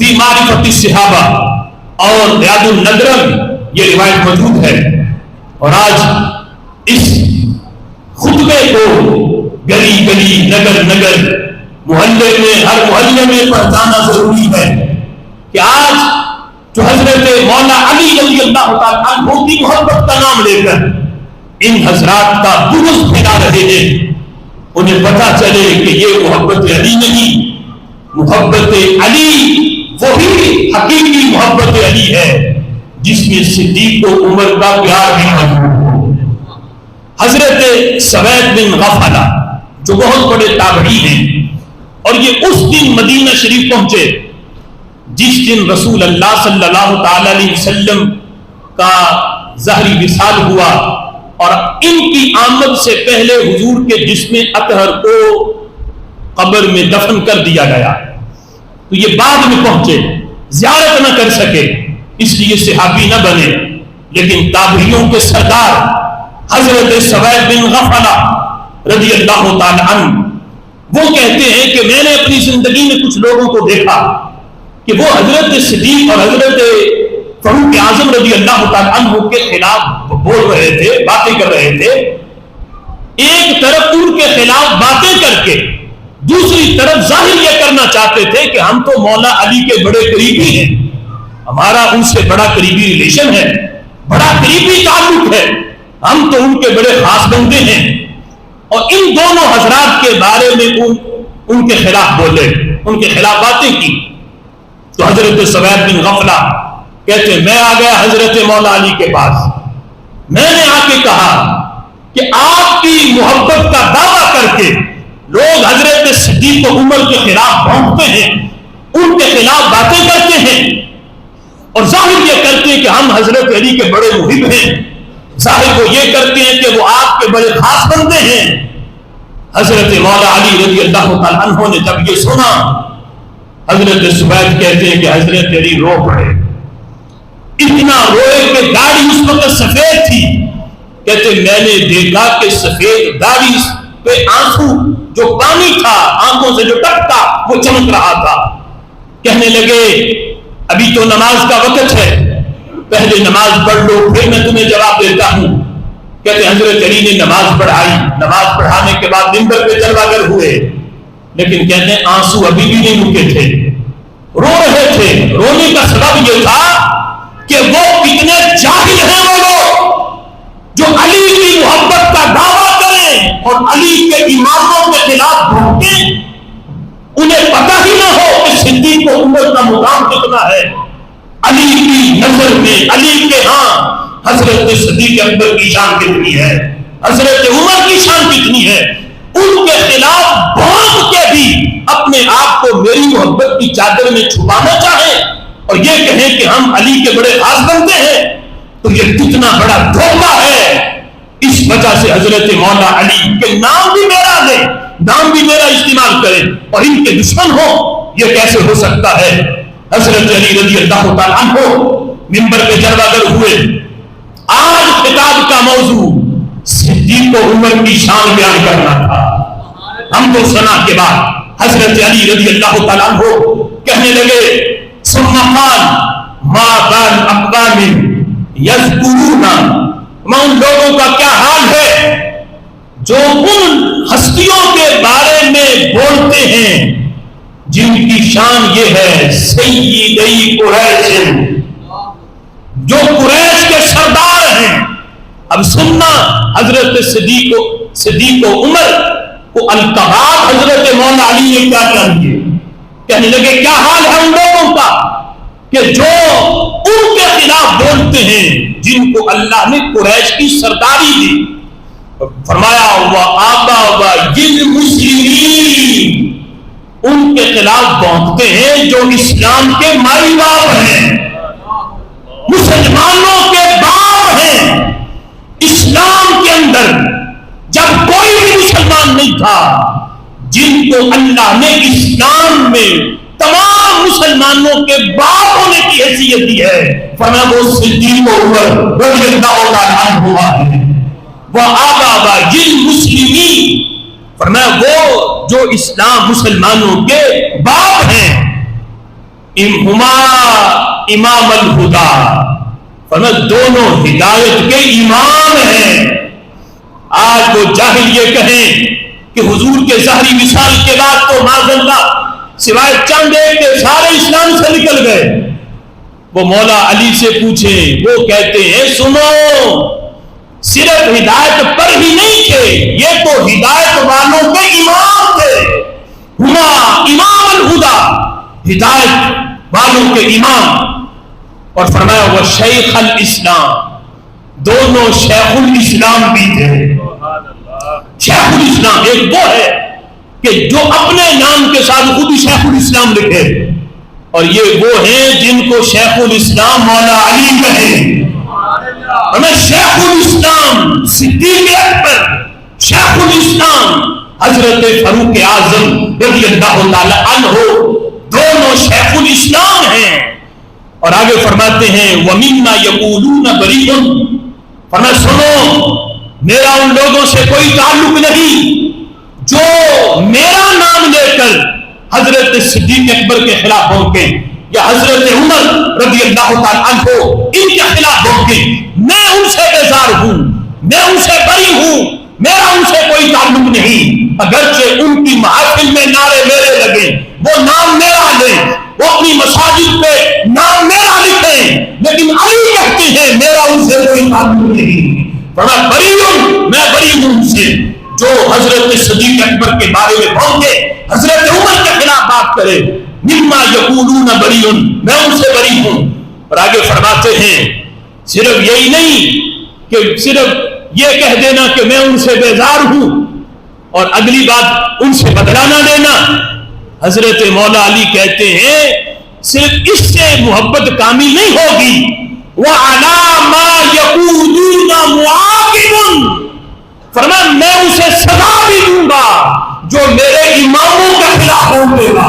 فی معرفت الصحابہ اور ریاض الندرم یہ روایت موجود ہے. اور آج اس خطبے کو گلی گلی نگر نگر محلے میں ہر محلے میں پہنچانا ضروری ہے کہ آج جو حضرت مولا علی رضی اللہ تعالیٰ عنہ کی محبت کا نام لے کر ان حضرات کا بغض پھیلا رہے ہیں، انہیں پتہ چلے کہ یہ محبت علی نہیں، محبت علی وہی حقیقی محبت علی ہے جس میں صدیق و عمر کا پیار بھی موجود ہو. حضرت سوید بن غفلہ جو بہت بڑے تابعی ہیں، اور یہ اس دن مدینہ شریف پہنچے جس دن رسول اللہ صلی اللہ تعالی علیہ وسلم کا ظہری وصال ہوا، اور ان کی آمد سے پہلے حضور کے جسم اطہر کو قبر میں دفن کر دیا گیا. تو یہ بعد میں پہنچے، زیارت نہ کر سکے، اس لیے صحابی نہ بنے، لیکن تابعیوں کے سردار حضرت سوید بن غفلہ رضی اللہ تعالی عنہ وہ کہتے ہیں کہ میں نے اپنی زندگی میں کچھ لوگوں کو دیکھا کہ وہ حضرت صدیق اور حضرت فاروق اعظم رضی اللہ تعالی عنہ کے خلاف بول رہے تھے، باتیں کر رہے تھے. ایک طرف ان کے خلاف باتیں کر کے دوسری طرف ظاہر یہ کرنا چاہتے تھے کہ ہم تو مولا علی کے بڑے قریبی ہیں، ہمارا ان سے بڑا قریبی ریلیشن ہے، بڑا قریبی تعلق ہے، ہم تو ان کے بڑے خاص بندے ہیں. اور ان دونوں حضرات کے بارے میں ان کے خلاف بولے، ان کے خلاف باتیں کی. تو حضرت سوید بن غفلہ کہتے میں آ گیا حضرت مولا علی کے پاس، میں نے آ کے کہا کہ آپ کی محبت کا دعویٰ کر کے لوگ حضرت صدیق و عمر کے خلاف بھونکتے ہیں، ان کے خلاف باتیں کرتے ہیں، اور ظاہر یہ کرتے ہیں کہ ہم حضرت علی کے بڑے محب ہیں، ظاہر وہ یہ کرتے ہیں کہ وہ آپ کے بڑے خاص بندے ہیں. حضرت مولا علی رضی اللہ تعالیٰ عنہ نے جب یہ سنا، حضرت سوید کہتے ہیں کہ حضرت علی رو پڑے، اتنا روئے کہ داڑھی اس وقت سفید تھی. کہتے میں نے دیکھا کہ سفید داڑھی پہ آنسو جو پانی تھا آنکھوں سے جو ٹپکا وہ چمک رہا تھا. کہنے لگے ابھی تو نماز کا وقت ہے، پہلے نماز پڑھ لو پھر میں تمہیں جواب دیتا ہوں. کہتے حضرت علی نے نماز پڑھائی، نماز پڑھانے کے بعد منبر پہ جلوہ گر ہوئے، لیکن کہتے ہیں آنسو ابھی بھی نہیں رکے تھے، رو رہے تھے. رونے کا سبب یہ تھا کہ وہ کتنے جاہل ہیں وہ لوگ جو علی کی محبت کا دعویٰ کریں اور علی کے اماموں کے خلاف بھونکیں، انہیں پتہ ہی نہ ہو کہ صدیق و عمر کا مقام کتنا ہے. علی کی نظر میں، علی کے ہاں حضرت صدیق اکبر کی شان کتنی ہے، حضرت عمر کی شان کتنی ہے. ان کے خلاف بھونک کے بھی اپنے آپ کو میری محبت کی چادر میں چھپانا چاہیں اور یہ کہیں کہ ہم علی کے بڑے خاص بندے ہیں، تو یہ کتنا بڑا دھوکہ ہے. اس وجہ سے حضرت مولا علی کے نام بھی میرا لیں، نام بھی میرا استعمال کریں اور ان کے دشمن ہو، یہ کیسے ہو سکتا ہے. حضرت علی رضی اللہ تعالیٰ عنہ منبر پہ جلوہ گر ہوئے. آج خطاب کا موضوع صدیق و عمر کی شان بیان کرنا تھا. ہم کو سنا کے بعد حضرت علی رضی اللہ تعالیٰ عنہ کہنے لگے ثم قال ما بال اقوام یذکرون، ان لوگوں کا کیا حال ہے جو ان ہستیوں کے بارے میں بولتے ہیں جن کی شان یہ ہے سیدی قریش، جو قریش کے سردار ہیں. اب سننا حضرت صدیق و عمر کو القاب حضرت مولا علی نے کیا کہا. کہنے لگے کیا حال ہے ان لوگوں کا کہ جو ان کے خلاف بولتے ہیں جن کو اللہ نے قریش کی سرداری دی. فرمایا وَآبَا وَالْمُسْلِمِينَ، ان کے خلاف بونکتے ہیں جو اسلام کے مائی باپ ہیں، مسلمانوں کے باپ ہیں. اسلام کے اندر جب کوئی بھی مسلمان نہیں تھا جن کو اللہ نے اسلام میں تمام مسلمانوں کے باپ ہونے کی حیثیت دی ہے، فرمایا وہ صدیق و عمر رضی اللہ تعالیٰ عنہ ہے. وَآبَا وَالْمُسْلِمِينَ، فرمایا وہ جو اسلام مسلمانوں کے باپ ہیں. ہما امام الہدا، فرمایا دونوں ہدایت کے امام ہیں۔ آج وہ جاہل یہ کہیں کہ حضور کے ظاہری وصال کے بعد تو معاذاللہ سوائے چند ایک کے سارے اسلام سے نکل گئے، وہ مولا علی سے پوچھیں، وہ کہتے ہیں سنو، صرف ہدایت پر ہی نہیں تھے، یہ تو ہدایت والوں کے امام تھے، ہما امام الہدا، ہدایت والوں کے امام۔ اور فرمایا وہ شیخ الاسلام، دونوں شیخ الاسلام بھی تھے۔ شیخ الاسلام ایک وہ ہے کہ جو اپنے نام کے ساتھ خود ہی شیخ الاسلام لکھے، اور یہ وہ ہیں جن کو شیخ الاسلام مولا علی کہے۔ ہمیں شیخ الاسلام صدیق اکبر، شیخ الاسلام حضرت فاروق اعظم رضی اللہ تعالی عنہ، دونوں شیخ الاسلام ہیں۔ اور آگے فرماتے ہیں وَمِمَّا يَقُولُونَ بَرِيءٌ، فرمایا سنو، میرا ان لوگوں سے کوئی تعلق نہیں جو میرا نام لے کر حضرت صدیق اکبر کے خلاف بھونکے یا حضرت عمر رضی اللہ تعالی عنہ ان کے خلاف بھونکے۔ میں ان سے بیزار ہوں، میں ان سے بری ہوں، میرا ان سے کوئی تعلق نہیں، اگرچہ ان کی محافل میں نعرے میرے لگے، وہ نام میرا لیں، وہ اپنی مساجد پہ نام میرا لکھیں، لیکن علی کہتے ہیں میرا ان سے کوئی تعلق نہیں۔ فرمایا بری ہوں، میں بری ہوں ان سے جو حضرت صدیق اکبر کے بارے میں بھونکے، حضرت عمر کے خلاف بات کرے۔ مما یقولون بری، میں ان سے بری ہوں۔ اور آگے فرماتے ہیں صرف یہی نہیں کہ صرف یہ کہہ دینا کہ میں ان سے بیزار ہوں اور اگلی بات ان سے بدلہ نہ لینا، حضرت مولا علی کہتے ہیں صرف اس سے محبت کامل نہیں ہوگی، وَعَلَى مَا يَقُولُونَ مُعَاقِبٌ، فرمایا میں اسے سزا بھی دوں گا جو میرے اماموں کے خلاف بولے گا،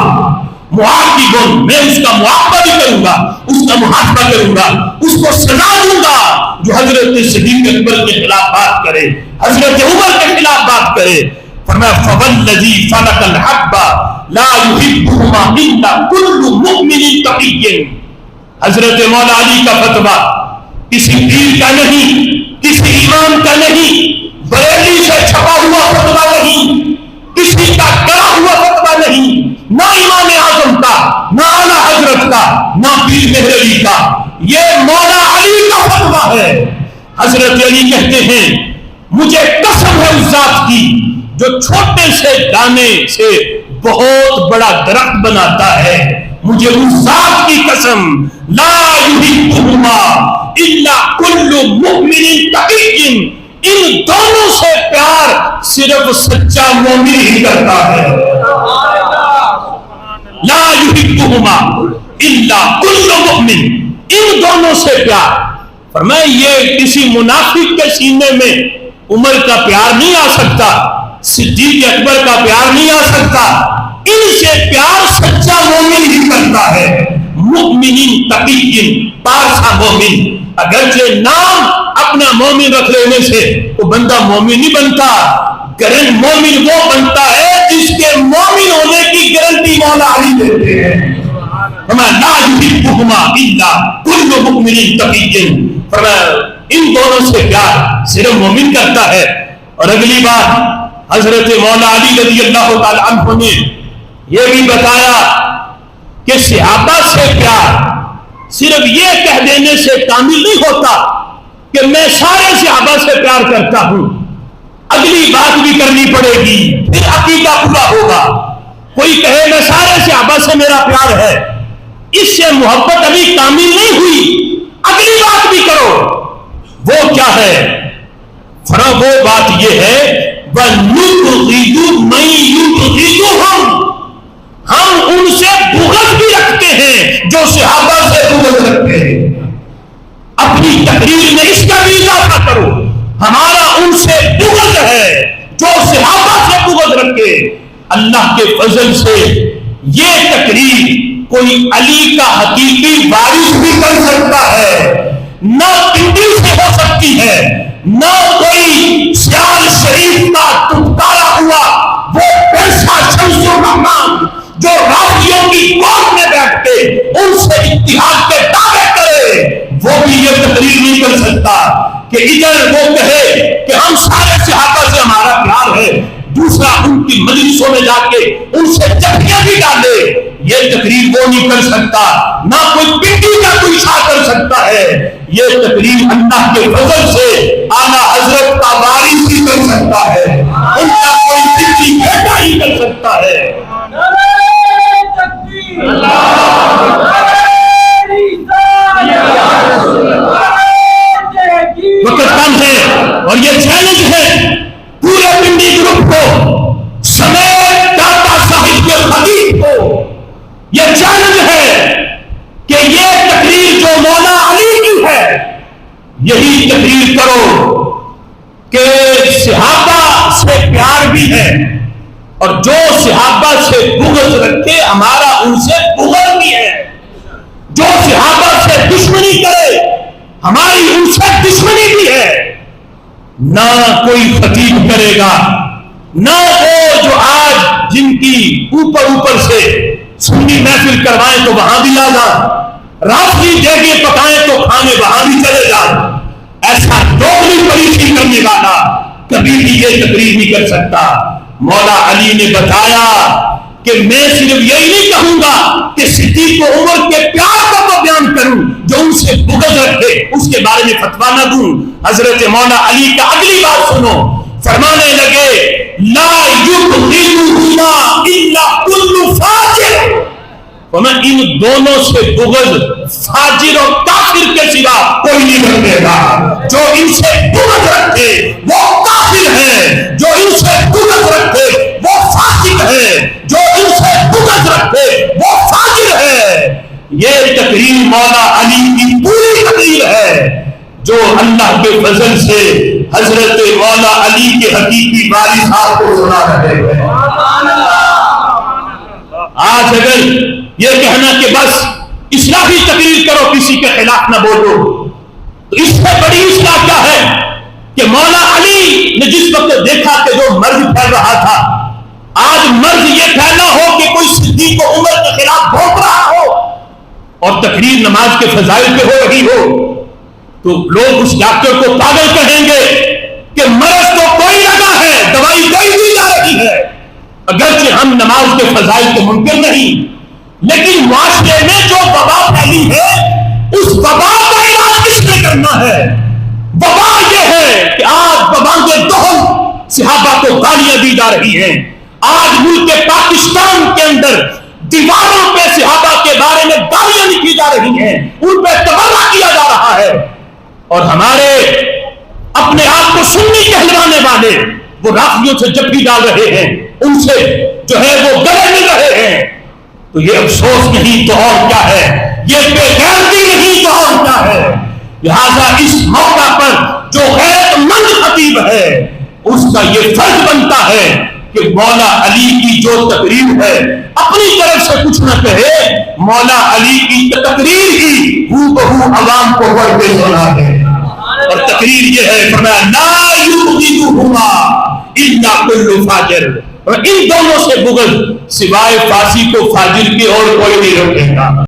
معاقبٌ، میں اس کا معاقبہ بھی کروں گا، اس کا محاسبہ کروں گا، اس کو سزا دوں گا جو حضرت صدیق اکبر کے خلاف بات کرے، حضرت عمر کے خلاف بات کرے۔ فرمایا فَوَالَّذِي فَلَقَ الْحَبَّ لَا يُحِبُّهُمَا إِلَّا كُلُّ مُؤْمِنٍ تَقِيٍّ، حضرت مولا علی کا فتویٰ کسی پیر کا نہیں، کسی امام کا نہیں، بریلی سے چھپا ہوا فتویٰ نہیں، کسی کا کرا ہوا فتویٰ نہیں، نہ امام اعظم کا، نہ اعلیٰ حضرت کا، نہ پیر مہر علی کا، یہ مولا علی کا فتویٰ ہے۔ حضرت علی کہتے ہیں مجھے قسم ہے اس ذات کی جو چھوٹے سے دانے سے بہت بڑا درخت بناتا ہے، مجھے اس ذات کی قسم، لا یحبہما الا کل مؤمن تقی، ان دونوں سے پیار صرف سچا مومن ہی کرتا ہے۔ لا یحبہما الا کل مؤمن، ان دونوں سے پیار، فرمایا یہ کسی منافق کے سینے میں عمر کا پیار نہیں آ سکتا، صدیق اکبر کا پیار نہیں آ سکتا، ان سے پیار سچا مومن ہی کرتا ہے۔ مؤمن تقی، پارسا مومن، اگرچہ نام اپنا مومن رکھ لینے سے وہ بندہ مومن نہیں بنتا، گرن مومن وہ بنتا ہے جس کے مومن ہونے کی گارنٹی مولا علی دیتے ہیں۔ فرمایا لا یحبہما الا کل مؤمن تقی، فرمایا ان دونوں سے پیار صرف مومن کرتا ہے۔ اور اگلی بات حضرت مولا علی رضی اللہ تعالی عنہ نے یہ بھی بتایا کہ صحابہ سے پیار صرف یہ کہہ دینے سے کامل نہیں ہوتا کہ میں سارے صحابہ سے پیار کرتا ہوں، اگلی بات بھی کرنی پڑے گی، پھر عقیدہ پورا ہوگا۔ کوئی کہے میں سارے صحابہ سے میرا پیار ہے، اس سے محبت ابھی کامل نہیں ہوئی، اگلی بات بھی کرو۔ وہ کیا ہے؟ فرق وہ بات یہ ہے وَنُبْغِضُ مَن يُبْغِضُهُمْ، ہم ان سے بغض بھی رکھتے ہیں جو صحابہ سے بغض رکھتے ہیں۔ اپنی تقریر میں اس کا بھی اضافہ کرو، ہمارا ان سے بغض ہے جو صحابہ سے بغض رکھے۔ اللہ کے فضل سے یہ تقریر کوئی علی کا حقیقی وارث بھی کر سکتا ہے، نہ پنڈی سے ہو سکتی ہے، نہ کوئی سیال شریف کا تتکارا ہوا وہ پیسہ شمس الرحمان جو رافضیوں کی قوم میں بیٹھ کے کر سکتا کہ ادھر وہ کہے کہ ہم سارے صحابہ سے ہمارا پیار ہے، دوسرا ان کی مجلسوں میں جا کے ان سے جھگڑیاں بھی ڈالے. یہ تقریر وہ نہیں کر سکتا، نہ کوئی پنڈی کا کوئی شاہ کر سکتا ہے. یہ تقریر اللہ کے فضل سے اعلیٰ حضرت کا وارث ہی کر سکتا ہے، ان کا کوئی پنڈی بیٹا ہی کر سکتا ہے. وقت کم ہے اور یہ چیلنج ہے پورے پنڈی گروپ کو سمیت داتا صاحب کے خطیب کو. یہ چیلنج ہے کہ یہ تقریر جو مولا علی کی ہے یہی تقریر کرو کہ صحابہ سے پیار بھی ہے، اور جو صحابہ سے بغض رکھے ہمارا ان سے بغض بھی ہے. جو صحابہ سے دشمنی کرے ہماری ان سے دشمنی بھی ہے. نہ کوئی خطیب کرے گا، نہ وہ جو آج جن کی اوپر سے سنی محفل کروائیں تو وہاں بھی لا جائیں، رافضی دیگیں پکائیں تو کھانے وہاں بھی چلے جائیں. ایسا دوگلی پریشی کرنے والا کبھی بھی یہ تقریر نہیں کر سکتا. مولا علی نے بتایا کہ میں صرف یہی نہیں کہوں گا کہ صدیق و عمر کے پیار کو بیان کروں، جو ان سے بغض رکھے اس کے بارے میں فتویٰ نہ دوں. حضرت مولا علی کا اگلی بات سنو، فرمانے لگے لا یبغضہما الا کل فاجر. میں ان دونوں سے بغض فاجر اور کافر کے سوا کوئی نہیں رکھے گا. جو ان سے بغض رکھے وہ کافر ہے، جو ان سے بغض رکھے وہ فاسق ہے، جو ان سے بغض رکھے وہ فاجر ہے. یہ تقریر مولا علی کی پوری تقریر ہے جو اللہ کے فضل سے حضرت مولا علی کے حقیقی وارث آپ کو سنا رہے ہیں. آج اگر یہ کہنا کہ بس اصلاحی تقریر کرو، کسی کے خلاف نہ بولو، تو اس سے بڑی اصلاح کیا ہے کہ مولا علی نے جس وقت دیکھا کہ جو مرض پھیل رہا تھا، آج مرض یہ پھیلا ہو کہ کوئی صدیق و عمر کے خلاف بھونک رہا ہو اور تقریر نماز کے فضائل پہ ہو رہی ہو، تو لوگ اس ڈاکٹر کو پاگل کہیں گے کہ مرض تو کوئی لگا ہے، دوائی کوئی دی جا رہی ہے. اگرچہ ہم نماز کے فضائل تو ممکن نہیں، لیکن معاشرے میں جو وبا پھیلی ہے اس وبا کا علاج کس نے کرنا ہے؟ وبا یہ ہے کہ آج وبائیں دہل صحابہ کو گالیاں دی جا رہی ہیں. آج ملک پاکستان کے اندر دیواروں پہ صحابہ کے بارے میں گالیاں لکھی جا رہی ہیں، ان پہ تبرہ کیا جا رہا ہے، اور ہمارے اپنے آپ کو سنی کہلوانے والے وہ رافضیوں سے جفی ڈال رہے ہیں، ان سے جو ہے وہ گلے مل رہے ہیں. تو یہ افسوس نہیں تو اور کیا ہے، یہ بے غیرتی نہیں تو اور کیا ہے. لہذا اس موقع پر جو غیرت مند خطیب ہے اس کا یہ فرض بنتا ہے کہ مولا علی کی جو تقریر ہے اپنی طرف سے کچھ نہ کہے، مولا علی کی تقریر ہی ہو بہو عوام کو پڑھ کے سنا ہے. اور تقریر یہ ہے فرمایا لا یبغضہما الا کل فاجر. اور ان دونوں سے بغض سوائے فاسق و فاجر کی اور کوئی نہیں روکے گا.